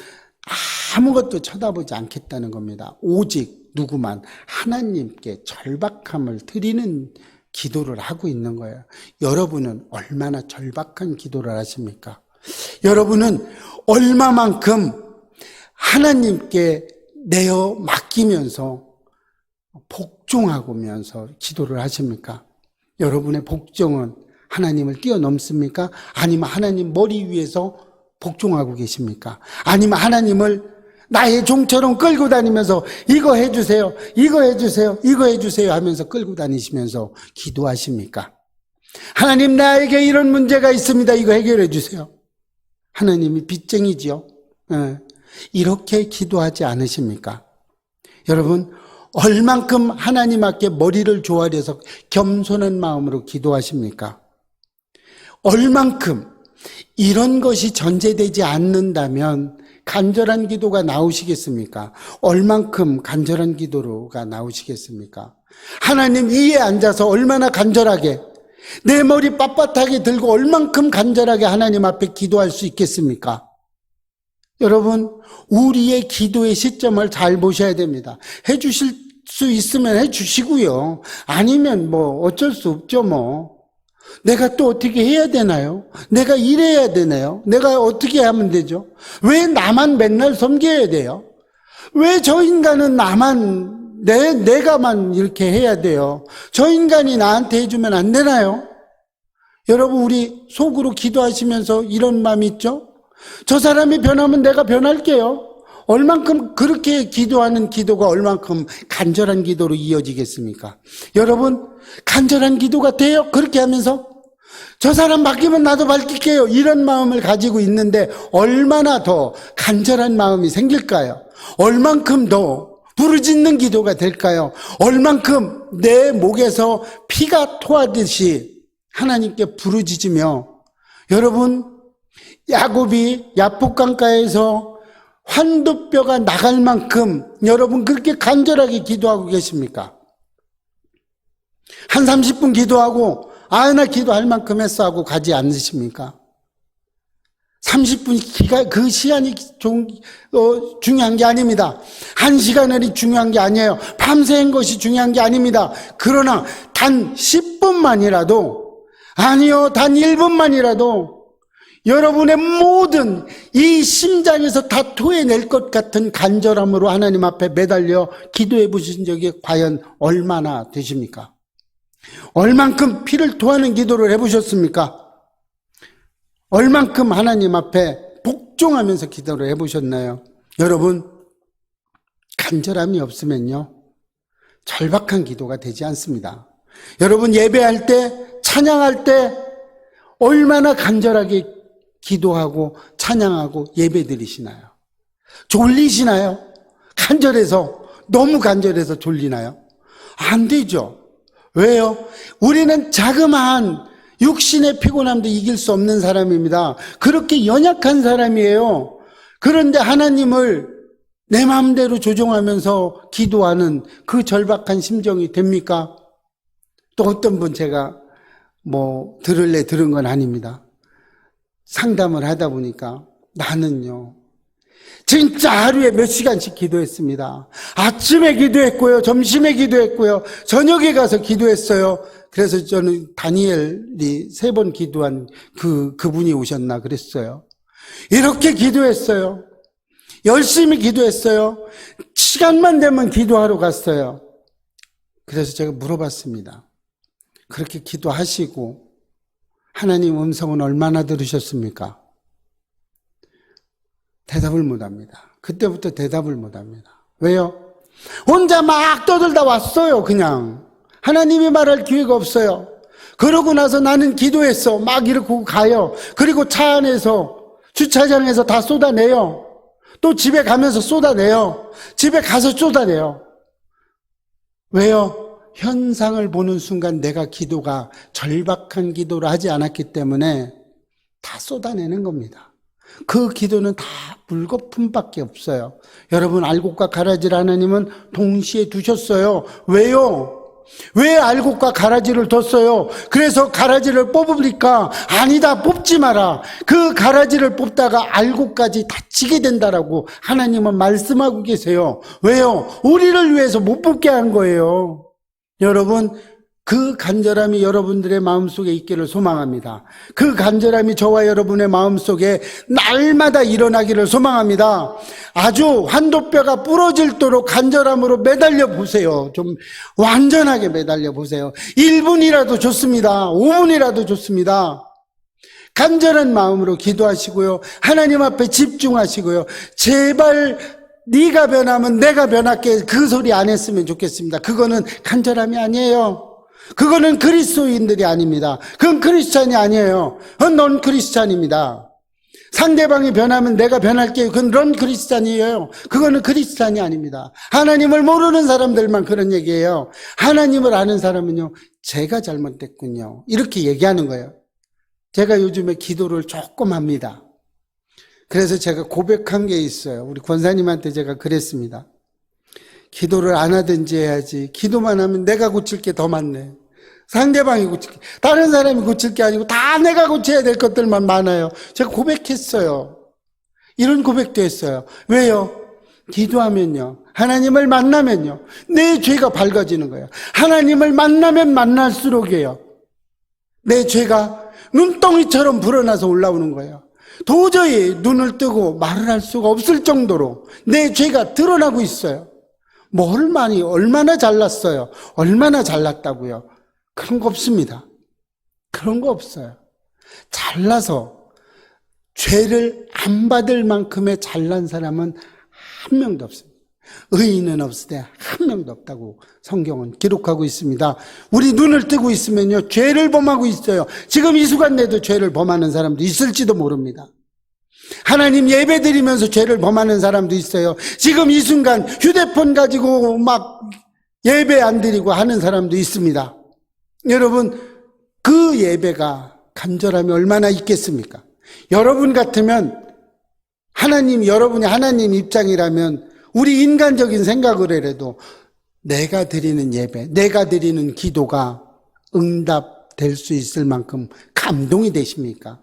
아무것도 쳐다보지 않겠다는 겁니다. 오직 누구만 하나님께 절박함을 드리는 기도를 하고 있는 거예요. 여러분은 얼마나 절박한 기도를 하십니까? 여러분은 얼마만큼 하나님께 내어 맡기면서 복종하면서 기도를 하십니까? 여러분의 복종은 하나님을 뛰어넘습니까? 아니면 하나님 머리 위에서 복종하고 계십니까? 아니면 하나님을 나의 종처럼 끌고 다니면서 이거 해주세요, 이거 해주세요, 이거 해주세요 하면서 끌고 다니시면서 기도하십니까? 하나님, 나에게 이런 문제가 있습니다, 이거 해결해 주세요. 하나님이 빚쟁이지요. 이렇게 기도하지 않으십니까? 여러분, 얼만큼 하나님 앞에 머리를 조아려서 겸손한 마음으로 기도하십니까? 얼만큼 이런 것이 전제되지 않는다면 간절한 기도가 나오시겠습니까? 얼만큼 간절한 기도가 나오시겠습니까? 하나님 위에 앉아서 얼마나 간절하게 내 머리 빳빳하게 들고 얼만큼 간절하게 하나님 앞에 기도할 수 있겠습니까? 여러분, 우리의 기도의 시점을 잘 보셔야 됩니다. 해주실 수 있으면 해주시고요. 아니면 뭐 어쩔 수 없죠 뭐. 내가 또 어떻게 해야 되나요? 내가 이래야 되나요? 내가 어떻게 하면 되죠? 왜 나만 맨날 섬겨야 돼요? 왜 저 인간은 내가만 이렇게 해야 돼요? 저 인간이 나한테 해주면 안 되나요? 여러분, 우리 속으로 기도하시면서 이런 마음 있죠? 저 사람이 변하면 내가 변할게요. 얼만큼 그렇게 기도하는 기도가 얼만큼 간절한 기도로 이어지겠습니까? 여러분, 간절한 기도가 돼요? 그렇게 하면서 저 사람 바뀌면 나도 바뀔게요, 이런 마음을 가지고 있는데 얼마나 더 간절한 마음이 생길까요? 얼만큼 더 부르짖는 기도가 될까요? 얼만큼 내 목에서 피가 토하듯이 하나님께 부르짖으며, 여러분, 야곱이 야복강가에서 환두뼈가 나갈 만큼 여러분 그렇게 간절하게 기도하고 계십니까? 한 30분 기도하고 나 기도할 만큼 했어 하고 가지 않으십니까? 30분 그 시간이 중요한 게 아닙니다. 1시간이 중요한 게 아니에요. 밤새는 것이 중요한 게 아닙니다. 그러나 단 10분만이라도, 아니요, 단 1분만이라도 여러분의 모든 이 심장에서 다 토해낼 것 같은 간절함으로 하나님 앞에 매달려 기도해 보신 적이 과연 얼마나 되십니까? 얼만큼 피를 토하는 기도를 해보셨습니까? 얼만큼 하나님 앞에 복종하면서 기도를 해보셨나요? 여러분, 간절함이 없으면요, 절박한 기도가 되지 않습니다. 여러분, 예배할 때, 찬양할 때 얼마나 간절하게 기도하고 찬양하고 예배드리시나요? 졸리시나요? 간절해서, 너무 간절해서 졸리나요? 안 되죠. 왜요? 우리는 자그마한 육신의 피곤함도 이길 수 없는 사람입니다. 그렇게 연약한 사람이에요. 그런데 하나님을 내 마음대로 조종하면서 기도하는 그 절박한 심정이 됩니까? 또 어떤 분, 제가 들은 건 아닙니다. 상담을 하다 보니까 나는요, 진짜 하루에 몇 시간씩 기도했습니다. 아침에 기도했고요, 점심에 기도했고요, 저녁에 가서 기도했어요. 그래서 저는 다니엘이 3번 기도한 그분이 오셨나 그랬어요. 이렇게 기도했어요. 열심히 기도했어요. 시간만 되면 기도하러 갔어요. 그래서 제가 물어봤습니다. 그렇게 기도하시고 하나님 음성은 얼마나 들으셨습니까? 대답을 못합니다. 그때부터 대답을 못합니다. 왜요? 혼자 막 떠들다 왔어요. 그냥 하나님이 말할 기회가 없어요. 그러고 나서 나는 기도했어. 막 이러고 가요. 그리고 차 안에서 주차장에서 다 쏟아내요. 또 집에 가면서 쏟아내요. 집에 가서 쏟아내요. 왜요? 현상을 보는 순간 내가 기도가 절박한 기도를 하지 않았기 때문에 다 쏟아내는 겁니다. 그 기도는 다 물거품밖에 없어요. 여러분, 알곡과 가라지를 하나님은 동시에 두셨어요. 왜요? 왜 알곡과 가라지를 뒀어요? 그래서 가라지를 뽑으니까 아니다, 뽑지 마라. 그 가라지를 뽑다가 알곡까지 다치게 된다라고 하나님은 말씀하고 계세요. 왜요? 우리를 위해서 못 뽑게 한 거예요. 여러분, 그 간절함이 여러분들의 마음속에 있기를 소망합니다. 그 간절함이 저와 여러분의 마음속에 날마다 일어나기를 소망합니다. 아주 환도뼈가 부러질도록 간절함으로 매달려 보세요. 좀 완전하게 매달려 보세요. 1분이라도 좋습니다. 5분이라도 좋습니다. 간절한 마음으로 기도하시고요. 하나님 앞에 집중하시고요. 제발 네가 변하면 내가 변할게, 그 소리 안 했으면 좋겠습니다. 그거는 간절함이 아니에요. 그거는 그리스도인들이 아닙니다. 그건 크리스찬이 아니에요. 그건 넌 크리스찬입니다. 상대방이 변하면 내가 변할게요. 그건 넌 크리스찬이에요. 그거는 크리스찬이 아닙니다. 하나님을 모르는 사람들만 그런 얘기해요. 하나님을 아는 사람은요, 제가 잘못됐군요, 이렇게 얘기하는 거예요. 제가 요즘에 기도를 조금 합니다. 그래서 제가 고백한 게 있어요. 우리 권사님한테 제가 그랬습니다. 기도를 안 하든지 해야지. 기도만 하면 내가 고칠 게 더 많네. 상대방이 고칠 게, 다른 사람이 고칠 게 아니고 다 내가 고쳐야 될 것들만 많아요. 제가 고백했어요. 이런 고백도 했어요. 왜요? 기도하면요, 하나님을 만나면요, 내 죄가 밝아지는 거예요. 하나님을 만나면 만날수록이에요, 내 죄가 눈덩이처럼 불어나서 올라오는 거예요. 도저히 눈을 뜨고 말을 할 수가 없을 정도로 내 죄가 드러나고 있어요. 얼마나 잘났어요? 얼마나 잘났다고요? 그런 거 없습니다. 그런 거 없어요. 잘나서 죄를 안 받을 만큼의 잘난 사람은 한 명도 없습니다. 의인은 없으되 한 명도 없다고 성경은 기록하고 있습니다. 우리 눈을 뜨고 있으면요, 죄를 범하고 있어요. 지금 이 순간 내도 죄를 범하는 사람도 있을지도 모릅니다. 하나님 예배 드리면서 죄를 범하는 사람도 있어요. 지금 이 순간 휴대폰 가지고 막 예배 안 드리고 하는 사람도 있습니다. 여러분, 그 예배가 간절함이 얼마나 있겠습니까? 여러분 같으면, 여러분이 하나님 입장이라면 우리 인간적인 생각을 해도 내가 드리는 예배, 내가 드리는 기도가 응답될 수 있을 만큼 감동이 되십니까?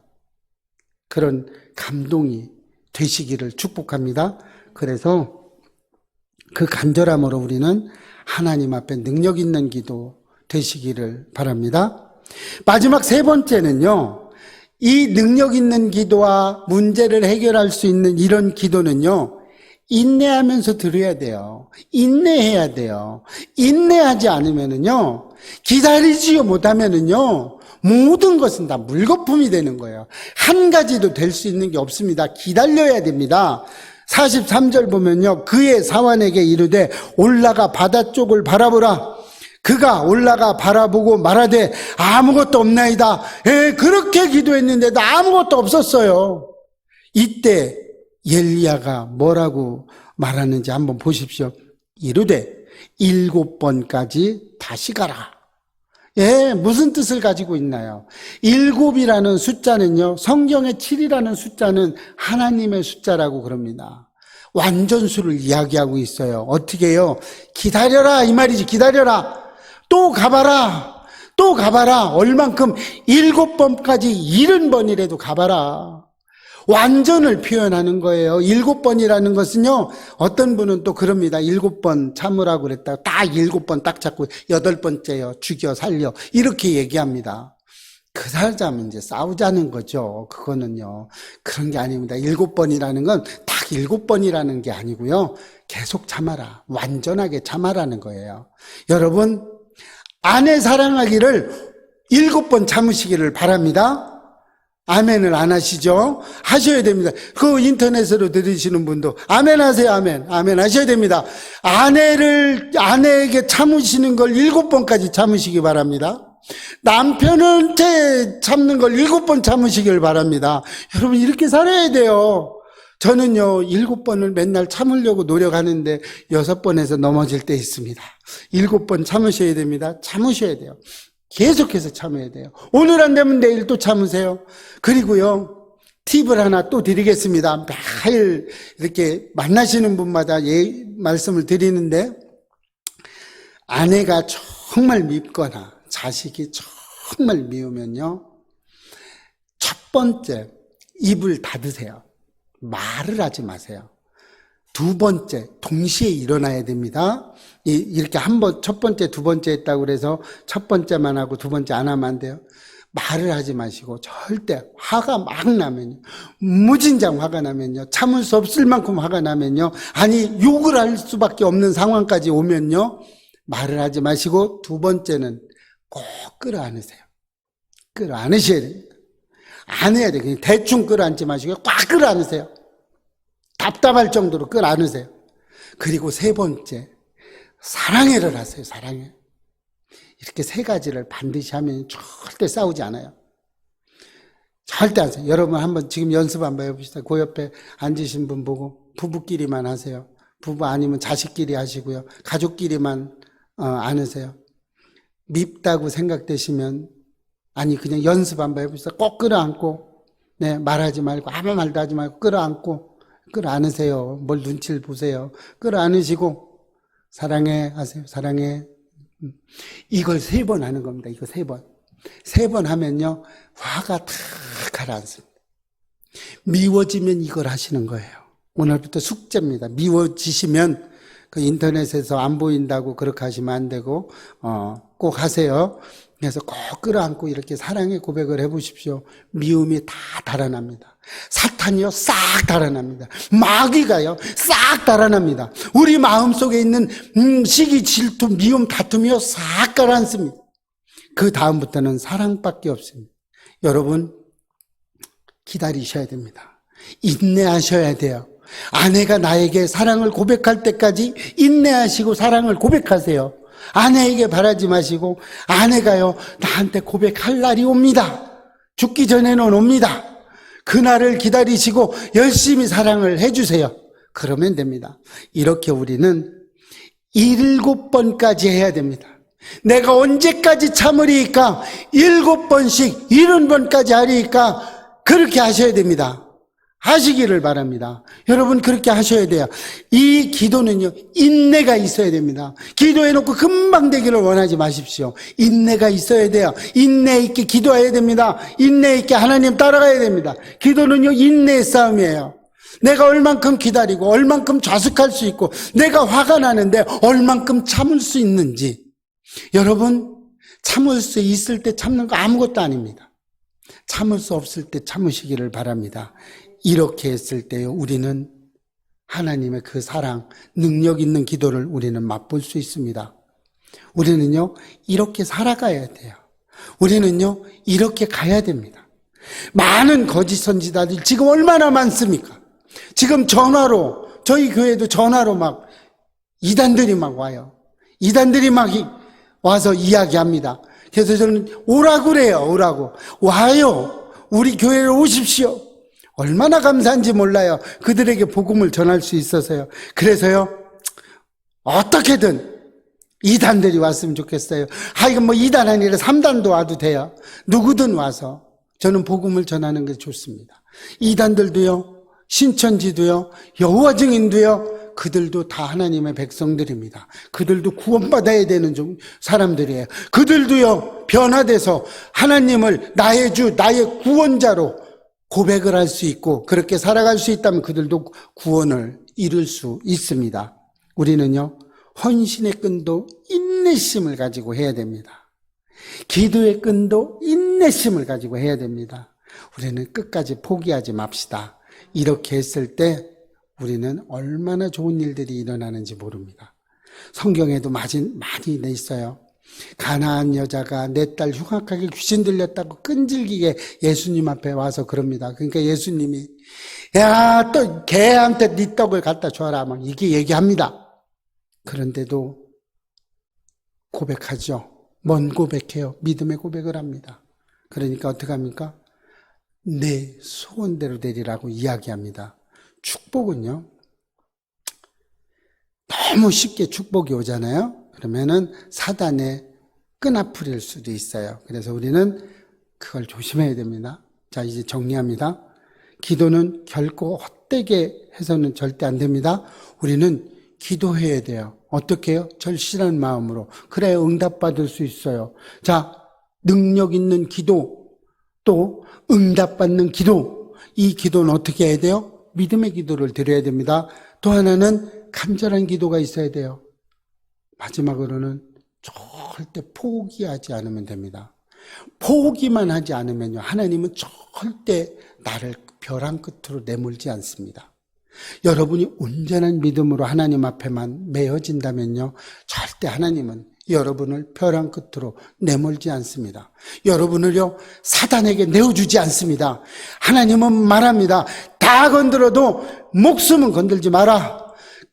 그런 감동이 되시기를 축복합니다. 그래서 그 간절함으로 우리는 하나님 앞에 능력 있는 기도 되시기를 바랍니다. 마지막 3번째는요, 이 능력 있는 기도와 문제를 해결할 수 있는 이런 기도는요, 인내하면서 드려야 돼요. 인내해야 돼요. 인내하지 않으면은요, 기다리지 못하면은요, 모든 것은 다 물거품이 되는 거예요. 한 가지도 될 수 있는 게 없습니다. 기다려야 됩니다. 43절 보면요, 그의 사환에게 이르되 올라가 바다 쪽을 바라보라. 그가 올라가 바라보고 말하되 아무것도 없나이다. 그렇게 기도했는데도 아무것도 없었어요. 이때 엘리야가 뭐라고 말하는지 한번 보십시오. 이르되 7번까지 다시 가라. 무슨 뜻을 가지고 있나요? 7이라는 숫자는요, 성경의 7이라는 숫자는 하나님의 숫자라고 그럽니다. 완전수를 이야기하고 있어요. 어떻게 해요? 기다려라, 이 말이지. 기다려라. 또 가봐라. 또 가봐라. 얼만큼? 7번까지 70번이라도 가봐라. 완전을 표현하는 거예요. 7번이라는 것은요, 어떤 분은 또 그럽니다. 7번 참으라고 그랬다가 딱 7번 딱 잡고 8번째요. 죽여, 살려. 이렇게 얘기합니다. 그 사람은 이제 싸우자는 거죠. 그거는요. 그런 게 아닙니다. 7번이라는 건 딱 7번이라는 게 아니고요. 계속 참아라. 완전하게 참아라는 거예요. 여러분, 아내 사랑하기를 7번 참으시기를 바랍니다. 아멘을 안 하시죠? 하셔야 됩니다. 그 인터넷으로 들으시는 분도 아멘 하세요. 아멘. 아멘 하셔야 됩니다. 아내에게 참으시는 걸 7번까지 참으시기 바랍니다. 남편한테 참는 걸 7번 참으시길 바랍니다. 여러분, 이렇게 살아야 돼요. 저는요, 7번을 맨날 참으려고 노력하는데 6번에서 넘어질 때 있습니다. 7번 참으셔야 됩니다. 참으셔야 돼요. 계속해서 참아야 돼요. 오늘 안 되면 내일 또 참으세요. 그리고요, 팁을 하나 또 드리겠습니다. 매일 이렇게 만나시는 분마다 말씀을 드리는데, 아내가 정말 밉거나 자식이 정말 미우면요, 첫 번째, 입을 닫으세요. 말을 하지 마세요. 두 번째, 동시에 일어나야 됩니다. 이렇게 첫 번째, 두 번째 했다고 그래서 첫 번째만 하고 두 번째 안 하면 안 돼요. 말을 하지 마시고 절대 화가 막 나면요, 무진장 화가 나면요, 참을 수 없을 만큼 화가 나면요, 아니 욕을 할 수밖에 없는 상황까지 오면요, 말을 하지 마시고 두 번째는 꼭 끌어안으세요. 끌어안으셔야 됩니다. 안 해야 돼요. 그냥 대충 끌어안지 마시고 꽉 끌어안으세요. 답답할 정도로 끌어안으세요. 그리고 세 번째, 사랑해를 하세요. 사랑해. 이렇게 세 가지를 반드시 하면 절대 싸우지 않아요. 절대 안 하세요. 여러분 한번 지금 연습 한번 해봅시다. 그 옆에 앉으신 분 보고 부부끼리만 하세요. 부부 아니면 자식끼리 하시고요. 가족끼리만 안으세요. 밉다고 생각되시면, 아니 그냥 연습 한번 해봅시다. 꼭 끌어안고, 네, 말하지 말고 아무 말도 하지 말고 끌어안고, 끌어안으세요. 뭘 눈치를 보세요. 끌어안으시고 사랑해 하세요. 사랑해. 이걸 3번 하는 겁니다. 이거 3번. 3번 하면요, 화가 다 가라앉습니다. 미워지면 이걸 하시는 거예요. 오늘부터 숙제입니다. 미워지시면 그 인터넷에서 안 보인다고 그렇게 하시면 안 되고 꼭 하세요. 그래서 꼭 끌어안고 이렇게 사랑의 고백을 해보십시오. 미움이 다 달아납니다. 사탄이요, 싹 달아납니다. 마귀가요, 싹 달아납니다. 우리 마음속에 있는 시기, 질투, 미움, 다툼이요, 싹 가라앉습니다. 그 다음부터는 사랑밖에 없습니다. 여러분, 기다리셔야 됩니다. 인내하셔야 돼요. 아내가 나에게 사랑을 고백할 때까지 인내하시고 사랑을 고백하세요. 아내에게 바라지 마시고, 아내가요, 나한테 고백할 날이 옵니다. 죽기 전에는 옵니다. 그날을 기다리시고 열심히 사랑을 해주세요. 그러면 됩니다. 이렇게 우리는 7번까지 해야 됩니다. 내가 언제까지 참으리까? 7번씩 70번까지 하리까? 그렇게 하셔야 됩니다. 하시기를 바랍니다. 여러분, 그렇게 하셔야 돼요. 이 기도는요, 인내가 있어야 됩니다. 기도해놓고 금방 되기를 원하지 마십시오. 인내가 있어야 돼요. 인내 있게 기도해야 됩니다. 인내 있게 하나님 따라가야 됩니다. 기도는요, 인내의 싸움이에요. 내가 얼만큼 기다리고 얼만큼 좌숙할 수 있고, 내가 화가 나는데 얼만큼 참을 수 있는지. 여러분, 참을 수 있을 때 참는 거 아무것도 아닙니다. 참을 수 없을 때 참으시기를 바랍니다. 이렇게 했을 때요, 우리는 하나님의 그 사랑, 능력 있는 기도를 우리는 맛볼 수 있습니다. 우리는요, 이렇게 살아가야 돼요. 우리는요, 이렇게 가야 됩니다. 많은 거짓 선지자들이 지금 얼마나 많습니까? 지금 전화로, 저희 교회도 전화로 막 이단들이 막 와요. 이단들이 막 와서 이야기합니다. 그래서 저는 오라고 그래요. 오라고. 와요. 우리 교회로 오십시오. 얼마나 감사한지 몰라요. 그들에게 복음을 전할 수 있어서요. 그래서요, 어떻게든 이단들이 왔으면 좋겠어요. 이건 뭐 2단 아니라 3단도 와도 돼요. 누구든 와서 저는 복음을 전하는 게 좋습니다. 이단들도요, 신천지도요, 여호와 증인도요, 그들도 다 하나님의 백성들입니다. 그들도 구원받아야 되는 사람들이에요. 그들도요, 변화돼서 하나님을 나의 주, 나의 구원자로 고백을 할 수 있고 그렇게 살아갈 수 있다면 그들도 구원을 이룰 수 있습니다. 우리는요, 헌신의 끈도 인내심을 가지고 해야 됩니다. 기도의 끈도 인내심을 가지고 해야 됩니다. 우리는 끝까지 포기하지 맙시다. 이렇게 했을 때 우리는 얼마나 좋은 일들이 일어나는지 모릅니다. 성경에도 많이 돼 있어요. 가나안 여자가 내 딸 흉악하게 귀신 들렸다고 끈질기게 예수님 앞에 와서 그럽니다. 그러니까 예수님이 야, 또 걔한테 네 떡을 갖다 줘라 막 이게 얘기합니다. 그런데도 고백하죠. 뭔 고백해요? 믿음의 고백을 합니다. 그러니까 어떻게 합니까? 내 소원대로 되리라고 이야기합니다. 축복은요, 너무 쉽게 축복이 오잖아요. 그러면은 사단의 끈아풀일 수도 있어요. 그래서 우리는 그걸 조심해야 됩니다. 자, 이제 정리합니다. 기도는 결코 헛되게 해서는 절대 안 됩니다. 우리는 기도해야 돼요. 어떻게 해요? 절실한 마음으로. 그래야 응답받을 수 있어요. 자, 능력 있는 기도, 또 응답받는 기도. 이 기도는 어떻게 해야 돼요? 믿음의 기도를 드려야 됩니다. 또 하나는 간절한 기도가 있어야 돼요. 마지막으로는 절대 포기하지 않으면 됩니다. 포기만 하지 않으면요, 하나님은 절대 나를 벼랑 끝으로 내몰지 않습니다. 여러분이 온전한 믿음으로 하나님 앞에만 매어진다면요, 절대 하나님은 여러분을 벼랑 끝으로 내몰지 않습니다. 여러분을요, 사단에게 내어주지 않습니다. 하나님은 말합니다. 다 건드려도 목숨은 건들지 마라.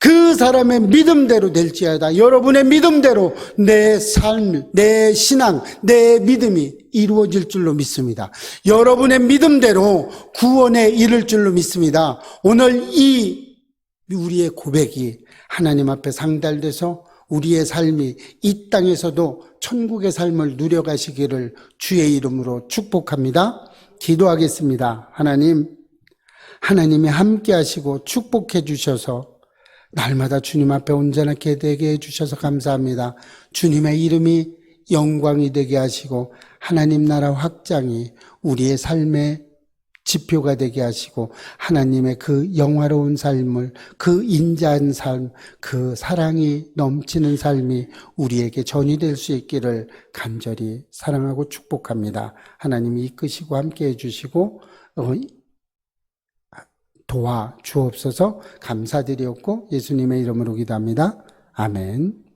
그 사람의 믿음대로 될지어다. 여러분의 믿음대로 내 삶, 내 신앙, 내 믿음이 이루어질 줄로 믿습니다. 여러분의 믿음대로 구원에 이를 줄로 믿습니다. 오늘 이 우리의 고백이 하나님 앞에 상달돼서 우리의 삶이 이 땅에서도 천국의 삶을 누려가시기를 주의 이름으로 축복합니다. 기도하겠습니다. 하나님이 함께 하시고 축복해 주셔서 날마다 주님 앞에 온전하게 되게 해주셔서 감사합니다. 주님의 이름이 영광이 되게 하시고 하나님 나라 확장이 우리의 삶의 지표가 되게 하시고 하나님의 그 영화로운 삶을, 그 인자한 삶, 그 사랑이 넘치는 삶이 우리에게 전이될 수 있기를 간절히 사랑하고 축복합니다. 하나님이 이끄시고 함께 해주시고 도와 주옵소서. 감사드렸고 예수님의 이름으로 기도합니다. 아멘.